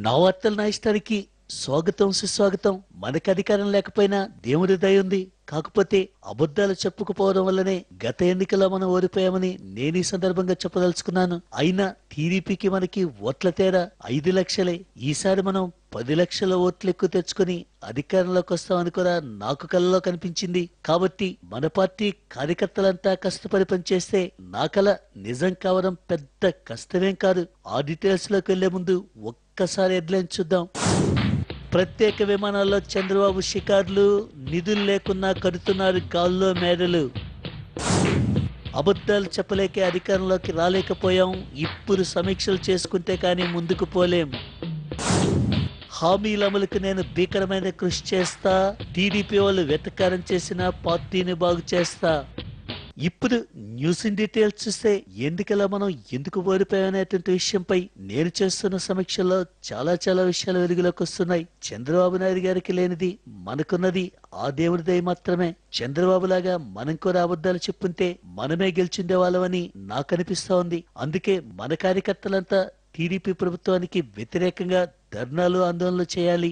నా వార్తలు నా ఇష్టానికి స్వాగతం సుస్వాగతం. మనకి అధికారం లేకపోయినా దేవుడి దయ ఉంది. కాకపోతే అబద్ధాలు చెప్పుకుపోవడం వల్లనే గత ఎన్నికల్లో మనం ఓడిపోయామని నేను ఈ సందర్భంగా చెప్పదలుచుకున్నాను. అయినా టీడీపీకి మనకి ఓట్ల తేడా 5 లక్షలే. ఈసారి మనం 10 లక్షల ఓట్లు ఎక్కువ తెచ్చుకుని అధికారంలోకి వస్తామని కూడా నాకు కలలో కనిపించింది. కాబట్టి మన పార్టీ కార్యకర్తలంతా కష్టపడి పనిచేస్తే నా కల నిజం కావడం పెద్ద కష్టమేం కాదు. ఆ డీటెయిల్స్ లోకి వెళ్లే ముందు ఒక్కసారి హెడ్లైన్ చూద్దాం. ప్రత్యేక విమానాల్లో చంద్రబాబు షికార్లు, నిధులు లేకున్నా కడుతున్నారు గాల్లో మేడలు. అబద్ధాలు చెప్పలేకే అధికారంలోకి రాలేకపోయాం, ఇప్పుడు సమీక్షలు చేసుకుంటే కానీ ముందుకు పోలేం. హామీల అమలుకు నేను భీకరమైన కృషి చేస్తా, టీడీపీ వాళ్ళు వెటకారం చేసిన పార్టీని బాగు చేస్తా. ఇప్పుడు న్యూస్ ఇన్ డీటెయిల్స్ చూస్తే ఎన్నికల్లో మనం ఎందుకు ఓడిపోయామనేటువంటి విషయంపై నేను చేస్తున్న సమీక్షల్లో చాలా విషయాలు వెలుగులోకి వస్తున్నాయి. చంద్రబాబు నాయుడు గారికి లేనిది మనకున్నది ఆ దేవుడి దయ మాత్రమే. చంద్రబాబు లాగా మనం కూడా అబద్ధాలు చెప్పుంటే మనమే గెలిచిండే వాళ్ళమని నాకు అనిపిస్తా ఉంది. అందుకే మన కార్యకర్తలంతా టీడీపీ ప్రభుత్వానికి వ్యతిరేకంగా ధర్నాలు, ఆందోళనలు చేయాలి.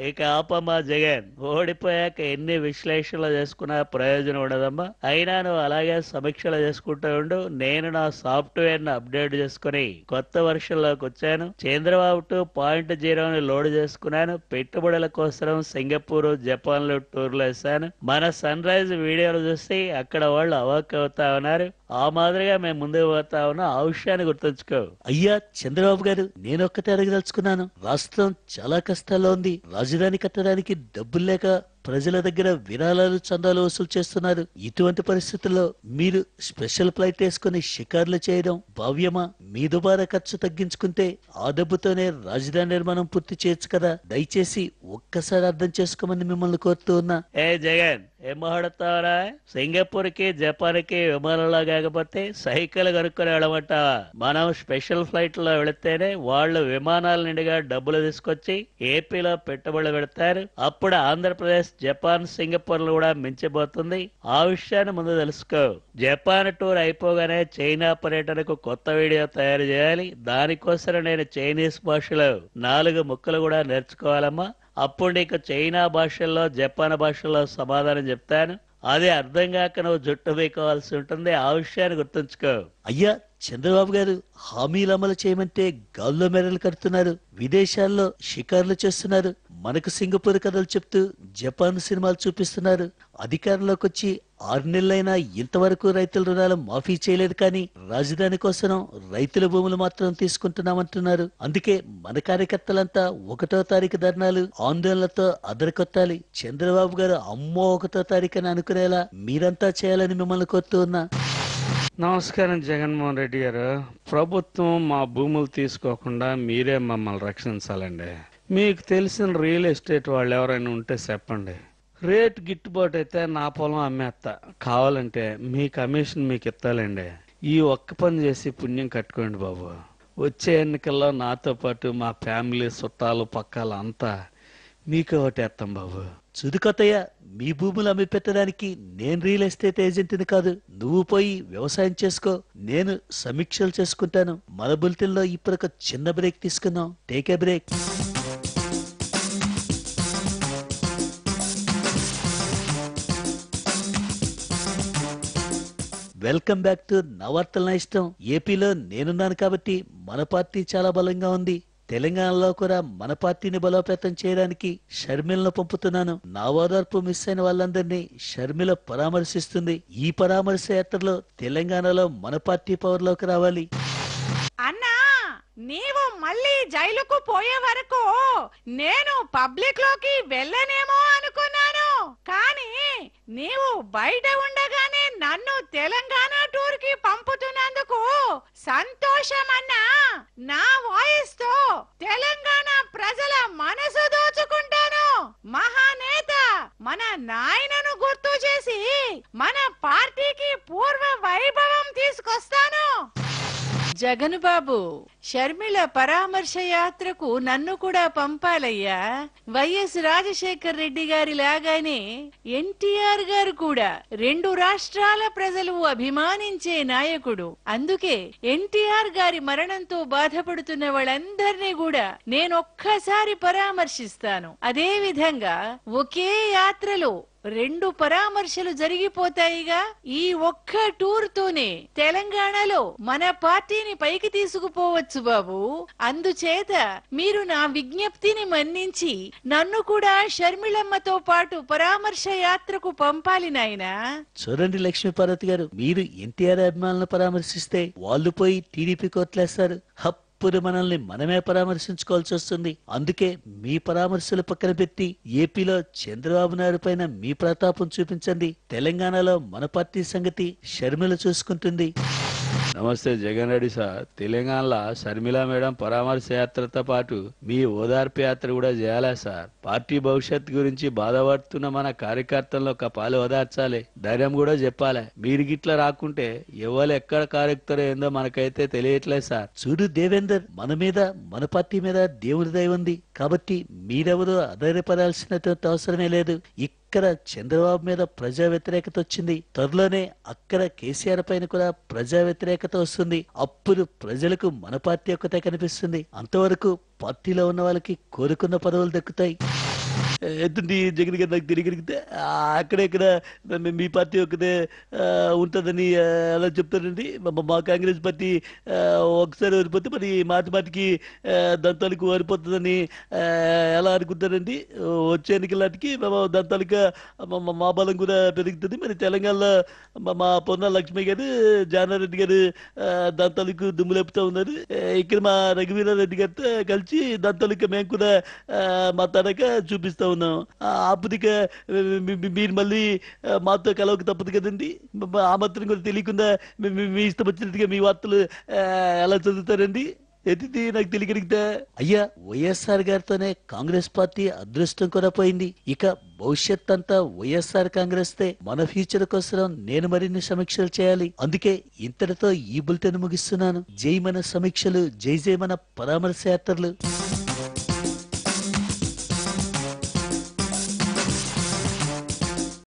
ఇక ఆపమ్మా జగన్, ఓడిపోయాక ఎన్ని విశ్లేషణలు చేసుకున్నా ప్రయోజనం ఉండదమ్మా. అయినా నువ్వు అలాగే సమీక్షలు చేసుకుంటూ ఉండు. నేను నా సాఫ్ట్వేర్ ను అప్డేట్ చేసుకుని కొత్త వర్షన్ లోకి వచ్చాను. చంద్రబాబు 2.0 లోడ్ చేసుకున్నాను. పెట్టుబడుల కోసం సింగపూర్, జపాన్ లో టూర్లు వేశాను. మన సన్ రైజ్ వీడియోలు చూసి అక్కడ వాళ్ళు అవాక్ అవుతా ఉన్నారు. ఆ మాదిరిగా మేము ముందుకు పోతా ఉన్నా. ఆ విషయాన్ని గుర్తుంచుకో. అయ్యా చంద్రబాబు గారు, నేను ఒక్కటే అడగదలుచుకున్నాను. రాష్ట్రం చాలా కష్టాల్లో ఉంది. రాజధాని కట్టడానికి డబ్బులు లేక ప్రజల దగ్గర విరాళాలు, చందాలు వసూలు చేస్తున్నారు. ఇటువంటి పరిస్థితుల్లో మీరు స్పెషల్ ఫ్లైట్ వేసుకుని షికార్లు చేయడం భావ్యమా? మీ దుబారా ఖర్చు తగ్గించుకుంటే ఆ డబ్బుతోనే రాజధాని నిర్మాణం పూర్తి చేయొచ్చు కదా. దయచేసి ఒక్కసారి అర్థం చేసుకోమని మిమ్మల్ని కోరుతూ ఉన్నా. ఏ జగన్, ఏం మాట్లాడతావరా? సింగపూర్ కి, జపాన్ కి విమానంలో కాకపోతే సైకిల్ కనుక్కొని వెళ్ళమంటావా? మనం స్పెషల్ ఫ్లైట్ లో వెళితేనే వాళ్ళు విమానాల నిండుగా డబ్బులు తీసుకొచ్చి ఏపీలో పెట్టుబడులు పెడతారు. అప్పుడు ఆంధ్రప్రదేశ్ జపాన్, సింగపూర్ లో కూడా మించిపోతుంది. ఆ విషయాన్ని ముందు తెలుసుకో. జపాన్ టూర్ అయిపోగానే చైనా పర్యటనకు కొత్త వీడియో తయారు చేయాలి. దానికోసం నేను చైనీస్ భాషలో 4 ముక్కలు కూడా నేర్చుకోవాలమ్మా. అప్పుడు నీకు చైనా భాషల్లో, జపాన్ భాషల్లో సమాధానం చెప్తాను. అది అర్థం కాక నువ్వు జుట్టు వేయకోవాల్సి ఉంటుంది. ఆ విషయాన్ని గుర్తుంచుకో. అయ్యా చంద్రబాబు గారు, హామీలు అమలు చేయమంటే గాల్లో మెడలు కడుతున్నారు, విదేశాల్లో షికార్లు చేస్తున్నారు, మనకు సింగపూర్ కథలు చెప్తూ జపాన్ సినిమాలు చూపిస్తున్నారు. అధికారంలోకి వచ్చి 6 నెలలైనా ఇంతవరకు రైతుల రుణాలు మాఫీ చేయలేదు. కానీ రాజధాని కోసం రైతుల భూములు మాత్రం తీసుకుంటున్నామంటున్నారు. అందుకే మన కార్యకర్తలంతా 1వ తారీఖు ధర్నాలు, ఆందోళనలతో అదరకొట్టాలి. చంద్రబాబు గారు అమ్మో 1వ తారీఖుని అనుకునేలా మీరంతా చేయాలని మిమ్మల్ని కోరుతూ ఉన్నా. నమస్కారం జగన్మోహన్ రెడ్డి గారు. ప్రభుత్వం మా భూములు తీసుకోకుండా మీరే మమ్మల్ని రక్షించాలండి. మీకు తెలిసిన రియల్ ఎస్టేట్ వాళ్ళు ఎవరైనా ఉంటే చెప్పండి. రేట్ గిట్టుబాటు అయితే నా పొలం అమ్మేస్తా. కావాలంటే మీ కమిషన్ మీకు ఇస్తాలండి. ఈ ఒక్క పని చేసి పుణ్యం కట్టుకోండి బాబు. వచ్చే ఎన్నికల్లో నాతో పాటు మా ఫ్యామిలీ, చుట్టాలు, పక్కాలు అంతా మీకు ఓటేస్తాం బాబు. చుదుకొత్తయ్య, మీ భూములు అమ్మి పెట్టడానికి నేను రియల్ ఎస్టేట్ ఏజెంట్ని కాదు. నువ్వు పోయి వ్యవసాయం చేసుకో, నేను సమీక్షలు చేసుకుంటాను. మన బులెటిన్ లో ఇప్పుడు ఒక చిన్న బ్రేక్ తీసుకుందాం. Take a break. Welcome back to నా వార్తలు నా ఇష్టం. ఏపీలో నేనున్నాను కాబట్టి మన పార్టీ చాలా బలంగా ఉంది. తెలంగాణలో కూడా మన పార్టీని బలోపేతం చేయడానికి షర్మిలను పంపుతున్నాను. నా ఓదార్పు మిస్ అయిన వాళ్ళందరినీ షర్మిల పరామర్శిస్తుంది. ఈ పరామర్శ యాత్రలో తెలంగాణలో మన పార్టీ పవర్ లోకి రావాలి. అన్నా, నీవు మళ్ళీ జైలుకు పోయే వరకు నేను పబ్లిక్ లోకి వెళ్ళనేమో అనుకున్నాను. కానీ నీవు బయట ఉండగానే నన్ను తెలంగాణ టూర్ కి పంపుతున్నందుకు సంతోషం అన్నా. నా వాయిస్ తో తెలంగాణ ప్రజల మనసు దోచుకుంటాను. మహానేత మన నాయనను గుర్తు చేసి మన పార్టీకి పూర్వ వైభవం తీసుకొస్తాను. జగన్ బాబు, షర్మిల పరామర్శ యాత్రకు నన్ను కూడా పంపాలయ్యా. వైఎస్ రాజశేఖర్ రెడ్డి గారి లాగానే ఎన్టీఆర్ గారు కూడా 2 రాష్ట్రాల ప్రజలు అభిమానించే నాయకుడు. అందుకే ఎన్టీఆర్ గారి మరణంతో బాధపడుతున్న వాళ్ళందరినీ కూడా నేనొక్కసారి పరామర్శిస్తాను. అదే విధంగా ఒకే యాత్రలో 2 పరామర్శలు జరిగిపోతాయిగా. ఈ ఒక్క టూర్ తోనే తెలంగాణలో మన పార్టీని పైకి తీసుకుపోవచ్చు బాబు. అందుచేత మీరు నా విజ్ఞప్తిని మన్నించి నన్ను కూడా షర్మిలమ్మతో పాటు పరామర్శ యాత్రకు పంపాలి నాయనా. చూడండి లక్ష్మీపార్వతి గారు, మీరు ఎన్టీఆర్ అభిమానులను పరామర్శిస్తే వాళ్ళు పోయి టీడీపీ కోట్లేస్తారు. ఇప్పుడు మనల్ని మనమే పరామర్శించుకోవాల్సి వస్తుంది. అందుకే మీ పరామర్శలు పక్కన పెట్టి ఏపీలో చంద్రబాబు నాయుడు పైన మీ ప్రతాపం చూపించండి. తెలంగాణలో మన పార్టీ సంగతి షర్మిల చూసుకుంటుంది. నమస్తే జగన్ రెడ్డి సార్. తెలంగాణలో షర్మిల మేడం పరామర్శ యాత్రతో పాటు మీ ఓదార్పు యాత్ర కూడా చేయాలా సార్? పార్టీ భవిష్యత్తు గురించి బాధపడుతున్న మన కార్యకర్తలను ఒక పాలు ఓదార్చాలి, ధైర్యం కూడా చెప్పాలి. మీరు గిట్లా రాకుంటే ఎవరు ఎక్కడ కార్యక్రమం ఏందో మనకైతే తెలియట్లేదు సార్. చూడు దేవేందర్, మన మీద మన పార్టీ మీద దేవుడి దయ ఉంది కాబట్టి మీరెవరూ ఆధారపడాల్సినటువంటి అవసరమే లేదు. ఇక్కడ చంద్రబాబు మీద ప్రజా వ్యతిరేకత వచ్చింది, త్వరలోనే అక్కడ కేసీఆర్ పైన కూడా ప్రజా వ్యతిరేకత వస్తుంది. అప్పుడు ప్రజలకు మన పార్టీ ఒక్కటే కనిపిస్తుంది. అంతవరకు పార్టీలో ఉన్న వాళ్ళకి కోరుకున్న పదవులు దక్కుతాయి. ఎంతండి జగన్ గారు నాకు తిరిగితే అక్కడెక్కడ మీ పార్టీ ఒకటే ఉంటుందని అలా చెప్తారండి. మా కాంగ్రెస్ పార్టీ ఒకసారి ఓడిపోతే మరి మాటికి దంతాలకు ఓడిపోతుందని ఎలా అనుకుంటారండి? వచ్చే ఎన్నికలాంటికి దంతాలుగా మా బలం కూడా పెరుగుతుంది. మరి తెలంగాణలో మా పొన్న లక్ష్మి గారు, జానారెడ్డి గారు దంతాలకు దుమ్ము లేపుతా ఉన్నారు. ఇక్కడ మా రఘువీరారెడ్డి గారితో కలిసి దంతాలుగా మేము కూడా మా తనక చూపిస్తా ఉన్నాం. ఆపదిక మీరు మళ్ళీ మాతో కలవక తప్పదు కదండి. ఆ మాత్రం కూడా తెలియకుండా మీ ఇష్టం వచ్చినట్టుగా మీ వార్తలు ఎలా చదువుతారండి? ఎత్తి నాకు తెలియగలిగితే అయ్యా, వైఎస్ఆర్ గారితోనే కాంగ్రెస్ పార్టీ అదృష్టం కూడా పోయింది. ఇక భవిష్యత్ అంతా వైఎస్ఆర్ కాంగ్రెస్ తే. మన ఫ్యూచర్ కోసం నేను మరిన్ని సమీక్షలు చేయాలి. అందుకే ఇంతటితో ఈ బులెటిన్ ముగిస్తున్నాను. జై మన సమీక్షలు, జై జై మన పరామర్శ యాత్రలు.